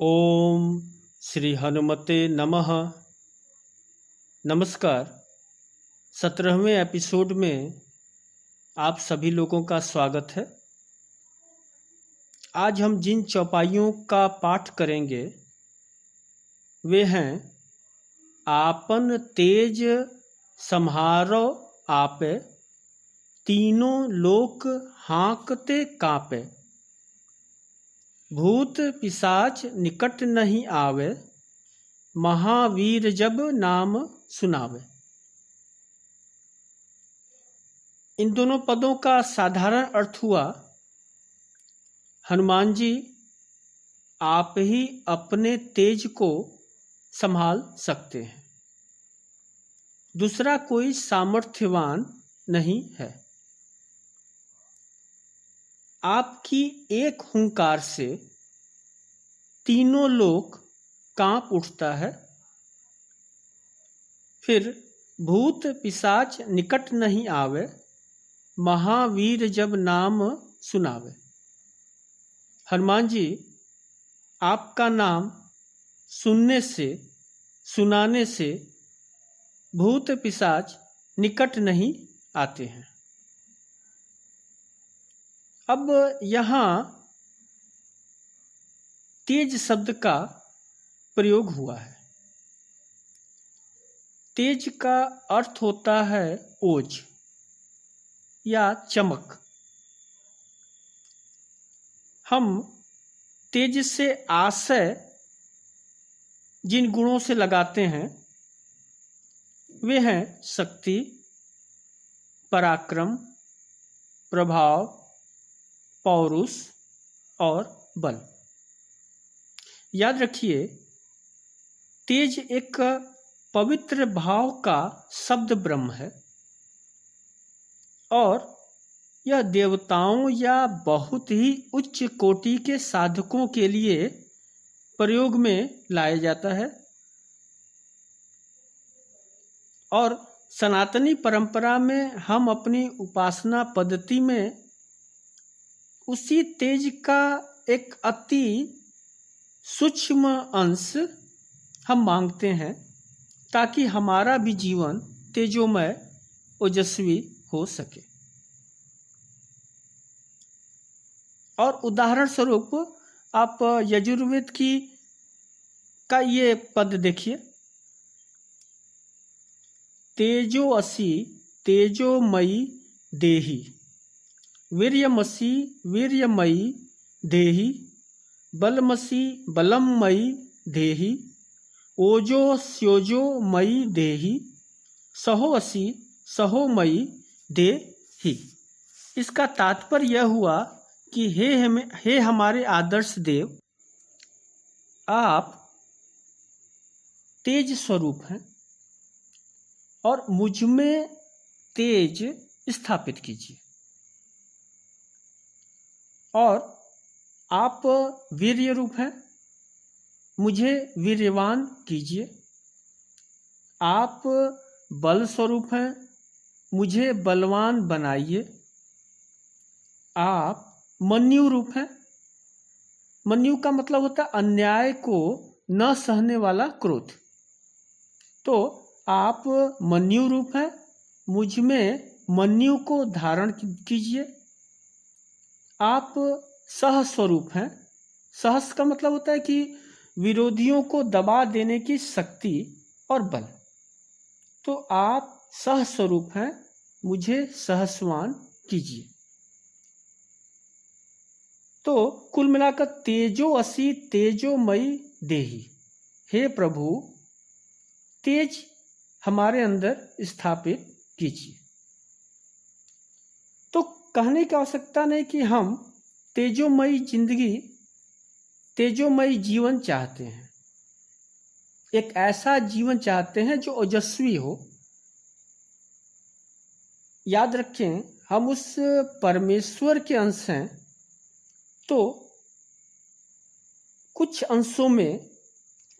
ओम श्री हनुमते नमः। नमस्कार। 17वें एपिसोड में आप सभी लोगों का स्वागत है। आज हम जिन चौपाइयों का पाठ करेंगे वे हैं आपन तेज सम्हारो आपे, तीनों लोक हाँकते कांपे, भूत पिशाच निकट नहीं आवे, महावीर जब नाम सुनावे। इन दोनों पदों का साधारण अर्थ हुआ, हनुमान जी आप ही अपने तेज को संभाल सकते हैं, दूसरा कोई सामर्थ्यवान नहीं है। आपकी एक हुंकार से तीनों लोक कांप उठता है, फिर भूत पिशाच निकट नहीं आवे, महावीर जब नाम सुनावे। हनुमान जी आपका नाम सुनने से, सुनाने से भूत पिशाच निकट नहीं आते हैं। अब यहाँ तेज शब्द का प्रयोग हुआ है। तेज का अर्थ होता है ओज या चमक। हम तेज से आशय जिन गुणों से लगाते हैं वे हैं शक्ति, पराक्रम, प्रभाव, पौरुष और बल। याद रखिए, तेज एक पवित्र भाव का शब्द ब्रह्म है और यह देवताओं या बहुत ही उच्च कोटि के साधकों के लिए प्रयोग में लाया जाता है और सनातनी परंपरा में हम अपनी उपासना पद्धति में उसी तेज का एक अति सूक्ष्म अंश हम मांगते हैं ताकि हमारा भी जीवन तेजोमय ओजस्वी हो सके। और उदाहरण स्वरूप आप यजुर्वेद का ये पद देखिए, तेजो असि तेजोमयी देहि, वीर्यमसि वीर्यमयी देहि, बलमसि बलमयी देहि, ओजोस्योजो मयी देहि, सहोऽसि सहोमयी देहि। इसका तात्पर्य यह हुआ कि हे हमारे आदर्श देव, आप तेज स्वरूप हैं और मुझ में तेज स्थापित कीजिए। और आप वीर्य रूप हैं, मुझे वीर्यवान कीजिए। आप बल स्वरूप हैं, मुझे बलवान बनाइए। आप मन्यु रूप हैं, मन्यु का मतलब होता है अन्याय को न सहने वाला क्रोध। तो आप मन्यु रूप हैं, मुझ में मन्यु को धारण कीजिए। आप सह स्वरूप हैं, सहस का मतलब होता है कि विरोधियों को दबा देने की शक्ति और बल। तो आप सह स्वरूप हैं, मुझे सहस्वान कीजिए। तो कुल मिलाकर तेजो असि तेजोमयी देहि, हे प्रभु तेज हमारे अंदर स्थापित कीजिए। तो कहने की आवश्यकता नहीं कि हम तेजोमयी जिंदगी, तेजोमयी जीवन चाहते हैं। एक ऐसा जीवन चाहते हैं जो ओजस्वी हो। याद रखें, हम उस परमेश्वर के अंश हैं, तो कुछ अंशों में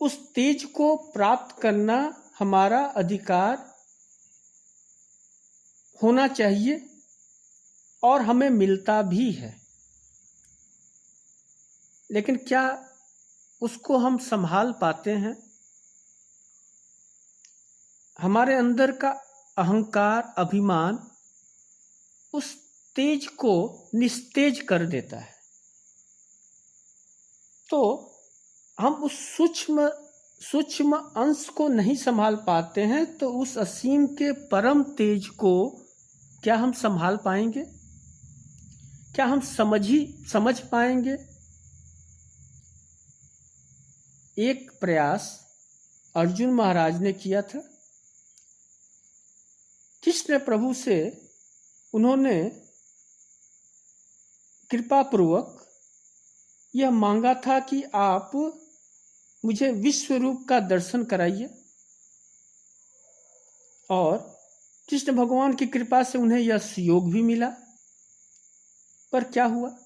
उस तेज को प्राप्त करना हमारा अधिकार होना चाहिए और हमें मिलता भी है। लेकिन क्या उसको हम संभाल पाते हैं। हमारे अंदर का अहंकार, अभिमान उस तेज को निस्तेज कर देता है। तो हम उस सूक्ष्म अंश को नहीं संभाल पाते हैं, तो उस असीम के परम तेज को क्या हम संभाल पाएंगे? क्या हम समझ पाएंगे? एक प्रयास अर्जुन महाराज ने किया था। कृष्ण प्रभु से उन्होंने कृपा पूर्वक यह मांगा था कि आप मुझे विश्व रूप का दर्शन कराइए, और कृष्ण भगवान की कृपा से उन्हें यह योग भी मिला। पर क्या हुआ?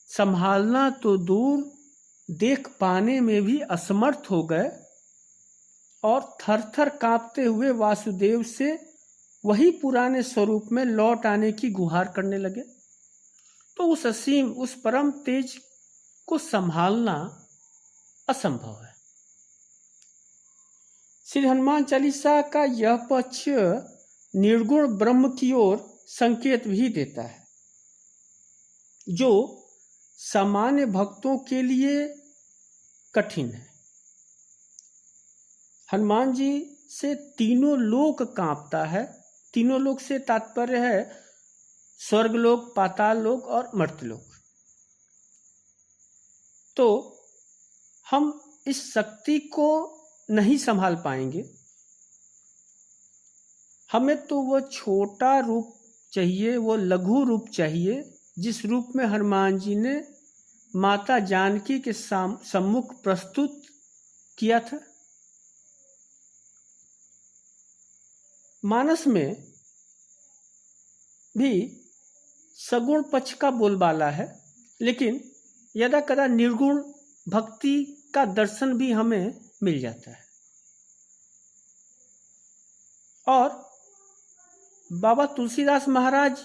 संभालना तो दूर, देख पाने में भी असमर्थ हो गए और थर-थर कांपते हुए वासुदेव से वही पुराने स्वरूप में लौट आने की गुहार करने लगे। तो उस असीम, उस परम तेज को संभालना असंभव है। श्री हनुमान चालीसा का यह पक्ष निर्गुण ब्रह्म की ओर संकेत भी देता है, जो सामान्य भक्तों के लिए कठिन है। हनुमान जी से तीनों लोक कांपता है। तीनों लोक से तात्पर्य है स्वर्गलोक, पाताल लोक और मर्त्यलोक। तो हम इस शक्ति को नहीं संभाल पाएंगे। हमें तो वो छोटा रूप चाहिए, वो लघु रूप चाहिए, जिस रूप में हनुमान जी ने माता जानकी के सम्मुख प्रस्तुत किया था। मानस में भी सगुण पक्ष का बोलबाला है, लेकिन यदा कदा निर्गुण भक्ति का दर्शन भी हमें मिल जाता है। और बाबा तुलसीदास महाराज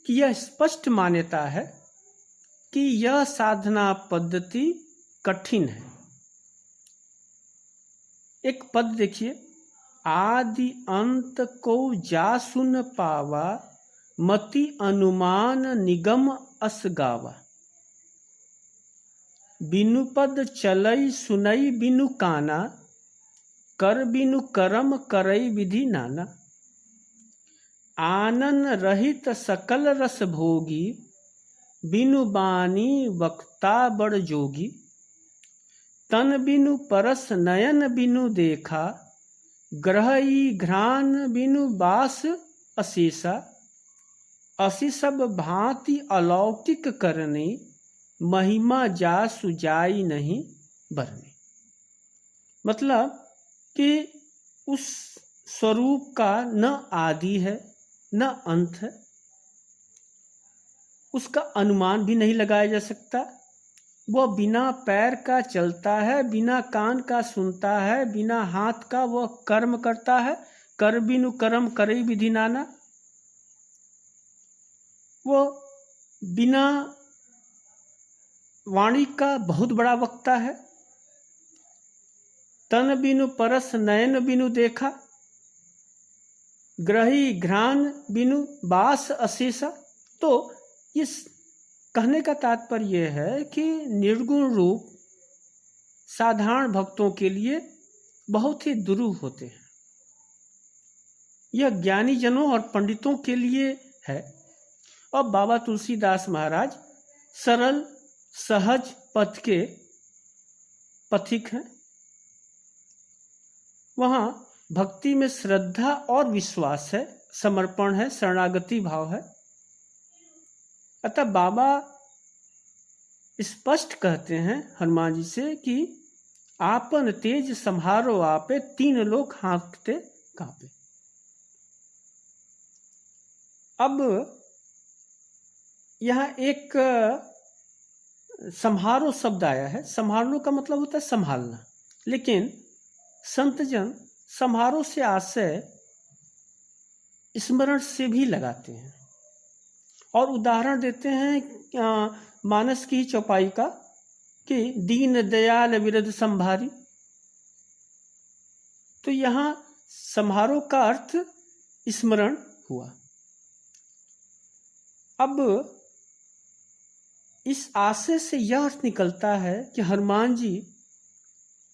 की यह स्पष्ट मान्यता है कि यह साधना पद्धति कठिन है। एक पद देखिए, आदि अंत को जा सुन पावा, मति अनुमान निगम अस गावा। बिनु पद चलई सुनई बिनु काना, कर बिनु करम करई विधि नाना। आनन रहित सकल रस भोगी, बिनु बानी वक्ता बड़ जोगी। तन बिनु परस नयन बिनु देखा, ग्रहई घ्राण बिनु बास अशेषा। असी सब भांति अलौकिक करने, महिमा जा सुजाई नहीं बरने। मतलब कि उस स्वरूप का न आदि है न अंत है, उसका अनुमान भी नहीं लगाया जा सकता। वह बिना पैर का चलता है, बिना कान का सुनता है, बिना हाथ का वह कर्म करता है। कर बिनु कर्म करई विधि नाना। वह बिना वाणी का बहुत बड़ा वक्ता है। तन बिनु परस नयन बिनु देखा, ग्रही घ्राण बिनु बास अशेषा। तो इस कहने का तात्पर्य यह है कि निर्गुण रूप साधारण भक्तों के लिए बहुत ही दुरूह होते हैं। यह ज्ञानी जनों और पंडितों के लिए है। और बाबा तुलसीदास महाराज सरल सहज पथ के पथिक हैं। वहाँ भक्ति में श्रद्धा और विश्वास है, समर्पण है, शरणागति भाव है। अतः बाबा स्पष्ट कहते हैं हनुमान जी से कि आपन तेज संहारो आपे, तीन लोग हाँकते कांपे। अब यहाँ एक संहारो शब्द आया है। संहारो का मतलब होता है संभालना, लेकिन संतजन समारोह से आशय स्मरण से भी लगाते हैं और उदाहरण देते हैं मानस की चौपाई का, कि दीन दयाल विरध संभारी। तो यहाँ समारोह का अर्थ स्मरण हुआ। अब इस आशय से यह अर्थ निकलता है कि हनुमान जी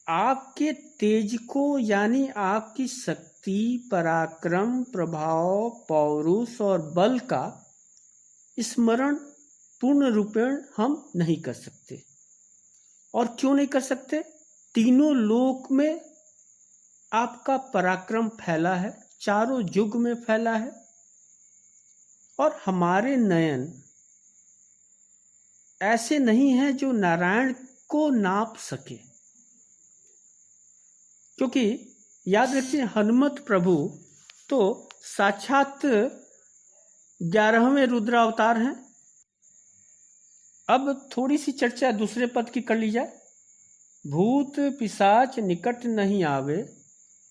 आपके तेज को, यानी आपकी शक्ति, पराक्रम, प्रभाव, पौरुष और बल का स्मरण पूर्ण रूपेण हम नहीं कर सकते। और क्यों नहीं कर सकते? तीनों लोक में आपका पराक्रम फैला है, चारों युग में फैला है, और हमारे नयन ऐसे नहीं हैं जो नारायण को नाप सके। क्योंकि याद रखिए, हनुमत प्रभु तो साक्षात 11वें रुद्रावतार हैं। अब थोड़ी सी चर्चा दूसरे पद की कर ली जाए। भूत पिशाच निकट नहीं आवे,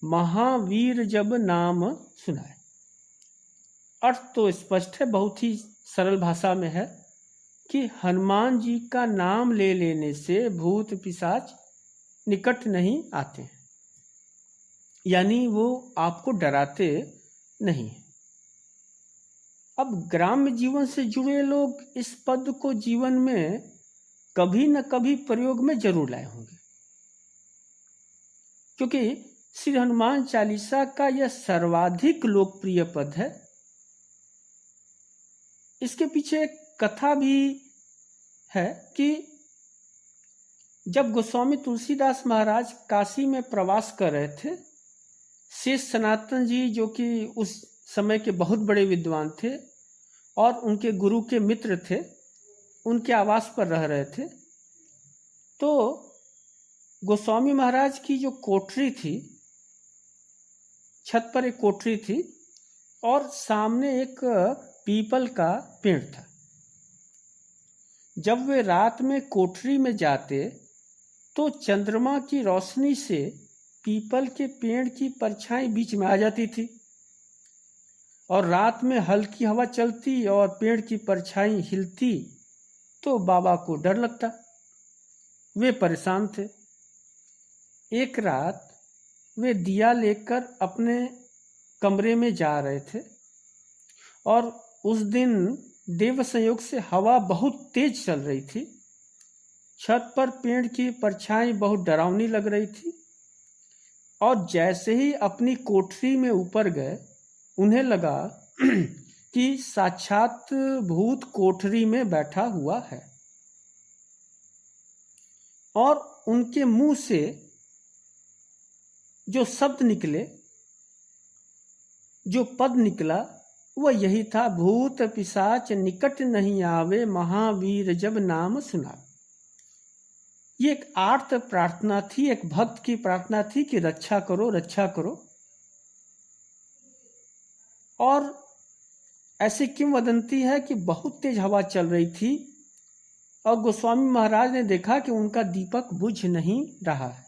महावीर जब नाम सुनाए। अर्थ तो स्पष्ट है, बहुत ही सरल भाषा में है कि हनुमान जी का नाम ले लेने से भूत पिशाच निकट नहीं आते हैं, यानी वो आपको डराते नहीं हैं। अब ग्राम्य जीवन से जुड़े लोग इस पद को जीवन में कभी न कभी प्रयोग में जरूर लाए होंगे, क्योंकि श्री हनुमान चालीसा का यह सर्वाधिक लोकप्रिय पद है। इसके पीछे एक कथा भी है कि जब गोस्वामी तुलसीदास महाराज काशी में प्रवास कर रहे थे, शेष सनातन जी जो कि उस समय के बहुत बड़े विद्वान थे और उनके गुरु के मित्र थे, उनके आवास पर रह रहे थे। तो गोस्वामी महाराज की जो कोठरी थी, छत पर एक कोठरी थी और सामने एक पीपल का पेड़ था। जब वे रात में कोठरी में जाते तो चंद्रमा की रोशनी से पीपल के पेड़ की परछाई बीच में आ जाती थी, और रात में हल्की हवा चलती और पेड़ की परछाई हिलती तो बाबा को डर लगता। वे परेशान थे। एक रात वे दिया लेकर अपने कमरे में जा रहे थे और उस दिन देव संयोग से हवा बहुत तेज चल रही थी। छत पर पेड़ की परछाई बहुत डरावनी लग रही थी, और जैसे ही अपनी कोठरी में ऊपर गए, उन्हें लगा कि साक्षात भूत कोठरी में बैठा हुआ है, और उनके मुंह से जो शब्द निकले, जो पद निकला, वह यही था, भूत पिशाच निकट नहीं आवे, महावीर जब नाम सुना। ये एक आर्त प्रार्थना थी, एक भक्त की प्रार्थना थी कि रक्षा करो, रक्षा करो। और ऐसी किंवदंती है कि बहुत तेज हवा चल रही थी और गोस्वामी महाराज ने देखा कि उनका दीपक बुझ नहीं रहा है,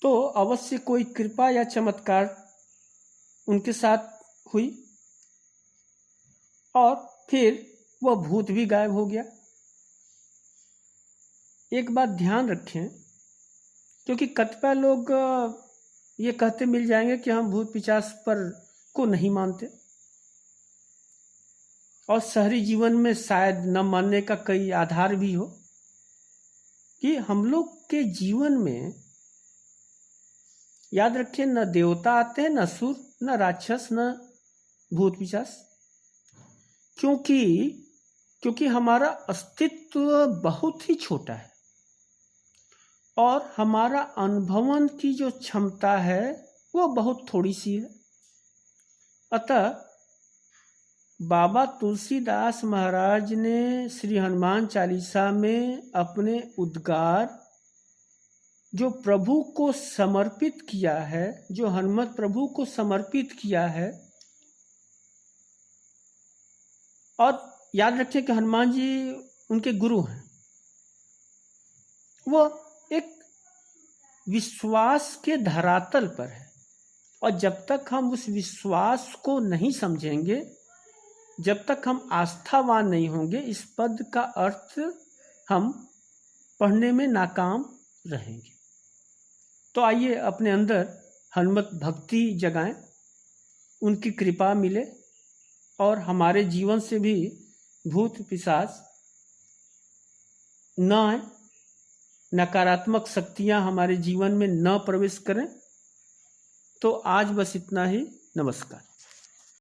तो अवश्य कोई कृपा या चमत्कार उनके साथ हुई और फिर वह भूत भी गायब हो गया। एक बात ध्यान रखें, क्योंकि कतिपय लोग ये कहते मिल जाएंगे कि हम भूत पिशाच पर को नहीं मानते, और शहरी जीवन में शायद न मानने का कई आधार भी हो कि हम लोग के जीवन में, याद रखें, न देवता आते हैं, न असुर, न राक्षस, न भूत पिशाच, क्योंकि हमारा अस्तित्व बहुत ही छोटा है और हमारा अनुभवन की जो क्षमता है वो बहुत थोड़ी सी है। अतः बाबा तुलसीदास महाराज ने श्री हनुमान चालीसा में अपने उद्गार जो प्रभु को समर्पित किया है, जो हनुमत प्रभु को समर्पित किया है, और याद रखिए कि हनुमान जी उनके गुरु हैं, वो एक विश्वास के धरातल पर है। और जब तक हम उस विश्वास को नहीं समझेंगे, जब तक हम आस्थावान नहीं होंगे, इस पद का अर्थ हम पढ़ने में नाकाम रहेंगे। तो आइए अपने अंदर हनुमत भक्ति जगाएं, उनकी कृपा मिले और हमारे जीवन से भी भूत पिशाच न आए, नकारात्मक शक्तियां हमारे जीवन में न प्रवेश करें। तो आज बस इतना ही। नमस्कार।